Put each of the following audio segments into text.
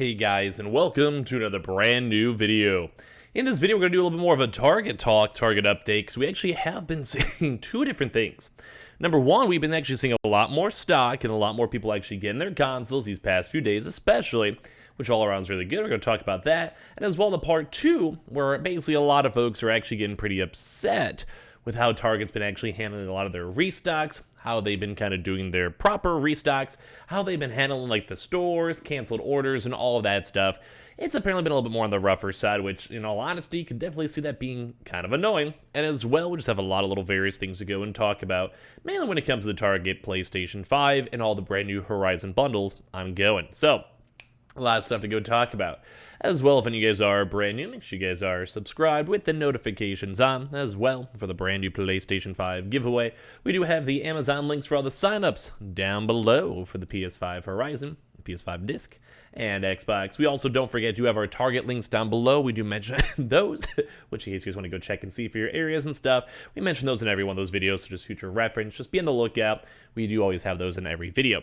Hey guys, and welcome to another brand new video. In this video, we're going to do a little bit more of a Target talk, Target update, because we actually have been seeing two different things. Number one, we've been actually seeing a lot more stock and a lot more people actually getting their consoles these past few days, especially, which all around is really good. We're going to talk about that. And as well, the part two, where basically a lot of folks are actually getting pretty upset with how Target's been actually handling a lot of their restocks, how they've been kind of doing their proper restocks, how they've been handling like the stores, canceled orders, and all of that stuff. It's apparently been a little bit more on the rougher side, which, in all honesty, you can definitely see that being kind of annoying. And as well, we just have a lot of little various things to go and talk about, mainly when it comes to the Target PlayStation 5 and all the brand new Horizon bundles ongoing. So, a lot of stuff to go talk about. As well, if any of you guys are brand new, make sure you guys are subscribed with the notifications on. As well, for the brand new PlayStation 5 giveaway, we do have the Amazon links for all the signups down below for the PS5 Horizon, the PS5 disc, and Xbox. We also, don't forget, do have our Target links down below. We do mention those, which in case you guys want to go check and see for your areas and stuff. We mention those in every one of those videos, so just future reference. Just be on the lookout. We do always have those in every video.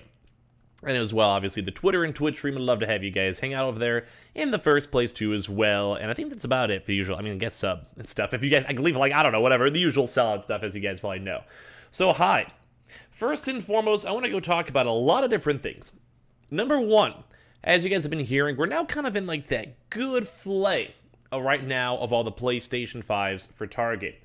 And as well, obviously, the Twitter and Twitch stream. I'd love to have you guys hang out over there in the first place, too, as well. And I think that's about it for the usual. I mean, I guess sub and stuff. If you guys, I can leave, like, I don't know, whatever. The usual solid stuff, as you guys probably know. So, hi. First and foremost, I want to go talk about a lot of different things. Number one, as you guys have been hearing, we're now kind of in, like, that good flay right now of all the PlayStation 5s for Target.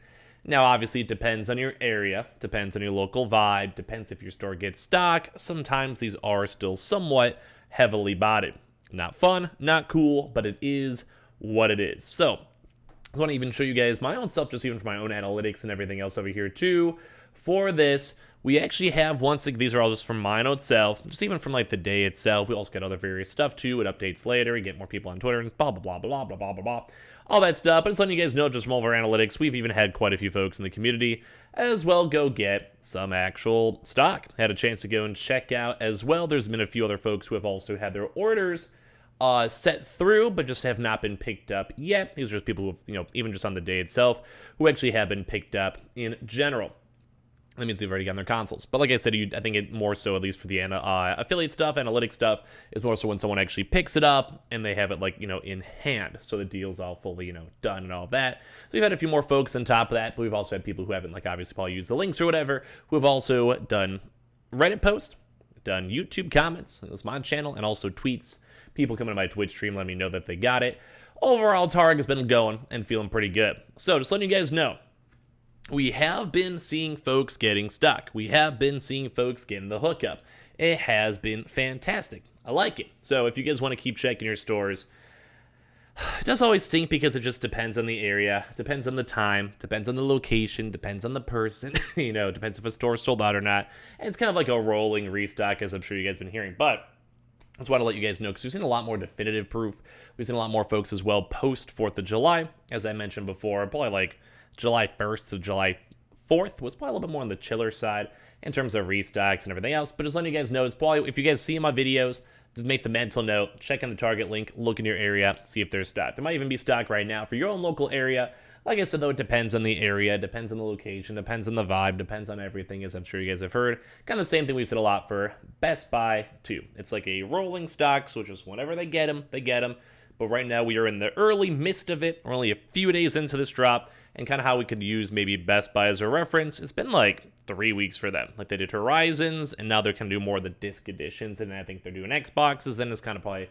Now, obviously, it depends on your area, depends on your local vibe, depends if your store gets stock. Sometimes these are still somewhat heavily botted. Not fun, not cool, but it is what it is. So, I want to even show you guys my own stuff, just even for my own analytics and everything else over here, too. For this, we actually have these are all just from mine itself, just even from like the day itself. We also get other various stuff too, it updates later, we get more people on Twitter, and blah, blah, blah, blah, blah, blah, blah, blah. All that stuff, but just letting you guys know, just from all of our analytics, we've even had quite a few folks in the community as well go get some actual stock. Had a chance to go and check out as well. There's been a few other folks who have also had their orders set through, but just have not been picked up yet. These are just people who, even just on the day itself, who actually have been picked up in general. That means they've already gotten their consoles. But like I said, I think it more so, at least for the affiliate stuff, analytic stuff, is more so when someone actually picks it up and they have it, like, in hand. So the deal's all fully, done and all of that. So we've had a few more folks on top of that, but we've also had people who haven't, like, obviously probably used the links or whatever, who have also done Reddit posts, done YouTube comments, that's my channel, and also tweets. People coming to my Twitch stream letting me know that they got it. Overall, Target's been going and feeling pretty good. So just letting you guys know, we have been seeing folks getting stuck. We have been seeing folks getting the hookup. It has been fantastic. I like it. So if you guys want to keep checking your stores, it does always stink because it just depends on the area, depends on the time, depends on the location, depends on the person, depends if a store's sold out or not. And it's kind of like a rolling restock, as I'm sure you guys have been hearing. But I just want to let you guys know, because we've seen a lot more definitive proof. We've seen a lot more folks as well post 4th of July, as I mentioned before, probably like July 1st to July 4th was probably a little bit more on the chiller side in terms of restocks and everything else. But just letting you guys know, it's probably, if you guys see my videos, just make the mental note, check on the Target link, look in your area, see if there's stock. There might even be stock right now for your own local area. Like I said, though, it depends on the area, depends on the location, depends on the vibe, depends on everything, as I'm sure you guys have heard. Kind of the same thing we've said a lot for Best Buy, too. It's like a rolling stock, so just whenever they get them, they get them. But right now, we are in the early midst of it. We're only a few days into this drop, and kind of how we could use maybe Best Buy as a reference. It's been like 3 weeks for them. Like, they did Horizons, and now they're going to do more of the disc editions, and I think they're doing Xboxes. Then it's kind of probably,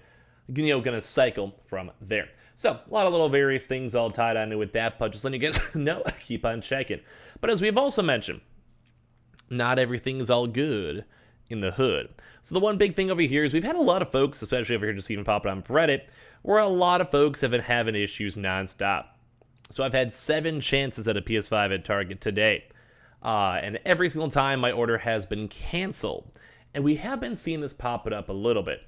going to cycle from there. So, a lot of little various things all tied on with that, but just letting you guys know, keep on checking. But as we've also mentioned, not everything is all good in the hood. So the one big thing over here is we've had a lot of folks, especially over here just even popping on Reddit, where a lot of folks have been having issues nonstop. So I've had 7 chances at a PS5 at Target today. And every single time my order has been canceled. And we have been seeing this pop it up a little bit.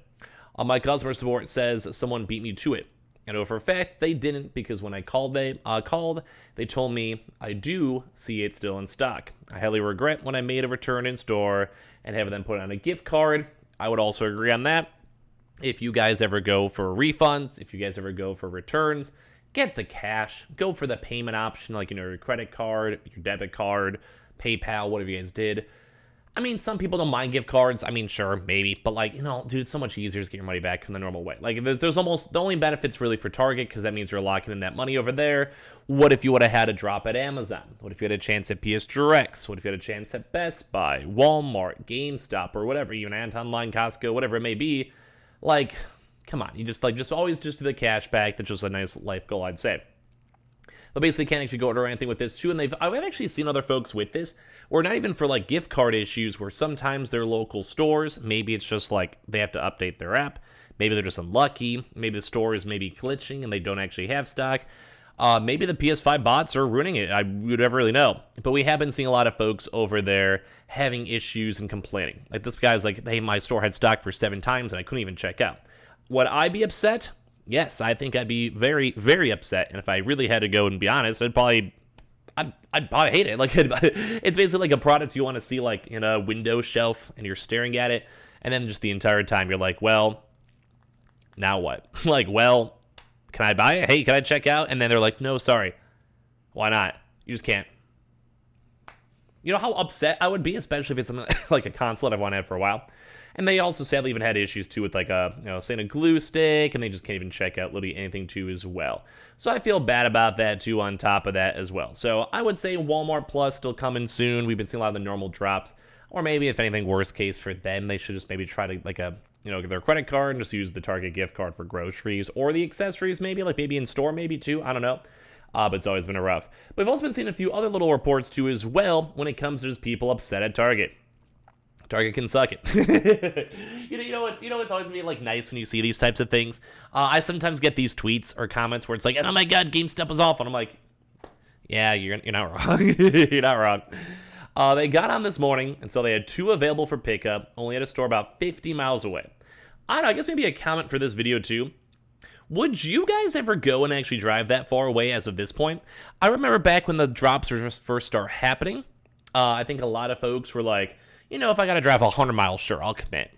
My customer support says someone beat me to it. I know for a fact they didn't, because when I called, they told me I do see it still in stock. I highly regret when I made a return in store and have them put on a gift card. I would also agree on that. If you guys ever go for refunds, if you guys ever go for returns, get the cash. Go for the payment option, like, your credit card, your debit card, PayPal, whatever you guys did. I mean, some people don't mind gift cards. I mean, sure, maybe. But, like, you know, dude, it's so much easier to get your money back in the normal way. Like, there's almost the only benefits really for Target, because that means you're locking in that money over there. What if you would have had a drop at Amazon? What if you had a chance at PS Directs? What if you had a chance at Best Buy, Walmart, GameStop, or whatever, even Antonline, Costco, whatever it may be? Like, come on. You just always just do the cash back. That's just a nice life goal, I'd say. But basically can't actually go order anything with this too. And I've actually seen other folks with this, or not even for like gift card issues, where sometimes their local stores, maybe it's just like they have to update their app. Maybe they're just unlucky. Maybe the store is maybe glitching and they don't actually have stock. Maybe the PS5 bots are ruining it. I would never really know. But we have been seeing a lot of folks over there having issues and complaining. Like this guy's like, hey, my store had stock for 7 times and I couldn't even check out. Would I be upset? Yes, I think I'd be very, very upset. And if I really had to go and be honest, I'd probably hate it. Like, it's basically like a product you want to see like in a window shelf and you're staring at it. And then just the entire time you're like, well, now what? Like, well, can I buy it? Hey, can I check out? And then they're like, no, sorry. Why not? You just can't. You know how upset I would be, especially if it's something like a console that I've wanted for a while. And they also sadly even had issues too with like saying a glue stick, and they just can't even check out literally anything too as well. So I feel bad about that too on top of that as well. So I would say Walmart Plus still coming soon. We've been seeing a lot of the normal drops, or maybe if anything, worst case for them, they should just maybe try to like get their credit card and just use the Target gift card for groceries or the accessories, maybe like maybe in store, maybe too. I don't know. But it's always been a rough. But we've also been seeing a few other little reports too as well when it comes to just people upset at Target. Target can suck it. you know it's always been like nice when you see these types of things. I sometimes get these tweets or comments where it's like, oh my god, GameStop is awful. And I'm like, yeah, you're not wrong. You're not wrong. They got on this morning, and so they had 2 available for pickup, only at a store about 50 miles away. I don't know, I guess maybe a comment for this video too. Would you guys ever go and actually drive that far away as of this point? I remember back when the drops were just first start happening, I think a lot of folks were like, you know, if I gotta drive 100 miles, sure, I'll commit.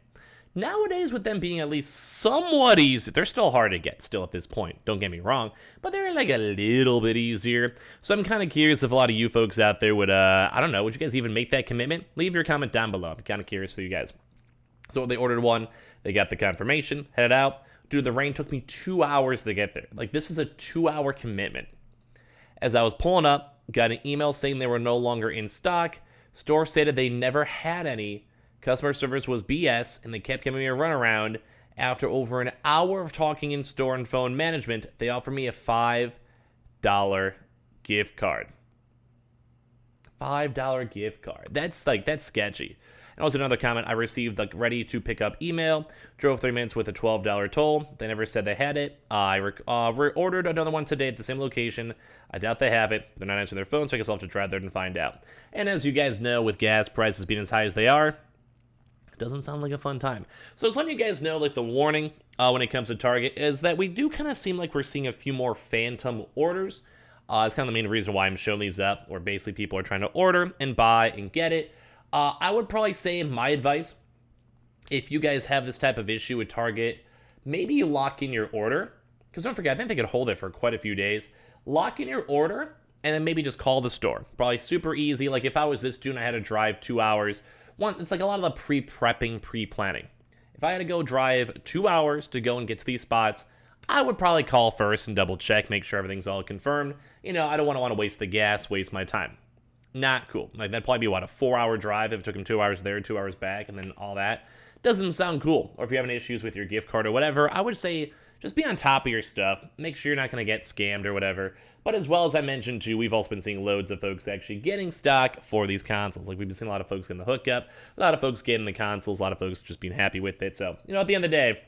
Nowadays, with them being at least somewhat easy, they're still hard to get still at this point, don't get me wrong, but they're like a little bit easier. So I'm kind of curious if a lot of you folks out there would, I don't know, would you guys even make that commitment? Leave your comment down below. I'm kind of curious for you guys. So they ordered one, they got the confirmation, headed out. Dude, the rain took me 2 hours to get there. Like, this is a 2-hour commitment. As I was pulling up, got an email saying they were no longer in stock. Store stated they never had any. Customer service was BS, and they kept giving me a runaround. After over an hour of talking in store and phone management, they offered me a $5 gift card. $5 gift card. That's sketchy. And also another comment, I received the ready to pick up email, drove 3 minutes with a $12 toll. They never said they had it. I ordered another one today at the same location. I doubt they have it. They're not answering their phone, so I guess I'll have to drive there and find out. And as you guys know, with gas prices being as high as they are, it doesn't sound like a fun time. So just letting you guys know, like the warning when it comes to Target is that we do kind of seem like we're seeing a few more phantom orders. It's kind of the main reason why I'm showing these up, where basically people are trying to order and buy and get it. I would probably say, my advice, if you guys have this type of issue with Target, maybe you lock in your order. Because don't forget, I think they could hold it for quite a few days. Lock in your order, and then maybe just call the store. Probably super easy. Like, if I was this dude and I had to drive 2 hours, it's like a lot of the pre-prepping, pre-planning. If I had to go drive 2 hours to go and get to these spots, I would probably call first and double check, make sure everything's all confirmed. You know, I don't want to waste the gas, waste my time. Not cool. Like, that'd probably be, what, a 4-hour drive if it took him 2 hours there, 2 hours back, and then all that. Doesn't sound cool. Or if you're having issues with your gift card or whatever, I would say just be on top of your stuff. Make sure you're not going to get scammed or whatever. But as well as I mentioned, too, we've also been seeing loads of folks actually getting stock for these consoles. Like, we've been seeing a lot of folks getting the hookup, a lot of folks getting the consoles, a lot of folks just being happy with it. So, you know, at the end of the day,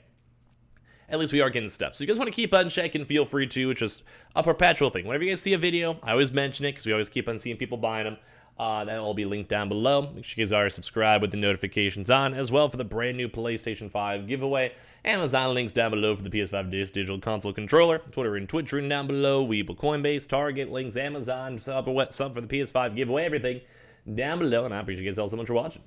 at least we are getting stuff. So you guys want to keep on checking, feel free to. It's just a perpetual thing. Whenever you guys see a video, I always mention it because we always keep on seeing people buying them. That will be linked down below. Make sure you guys are subscribed with the notifications on as well for the brand new PlayStation 5 giveaway. Amazon links down below for the PS5 Digital Console Controller. Twitter and Twitch written down below. Weeble, Coinbase, Target, links, Amazon, sub for the PS5 giveaway, everything down below. And I appreciate you guys all so much for watching.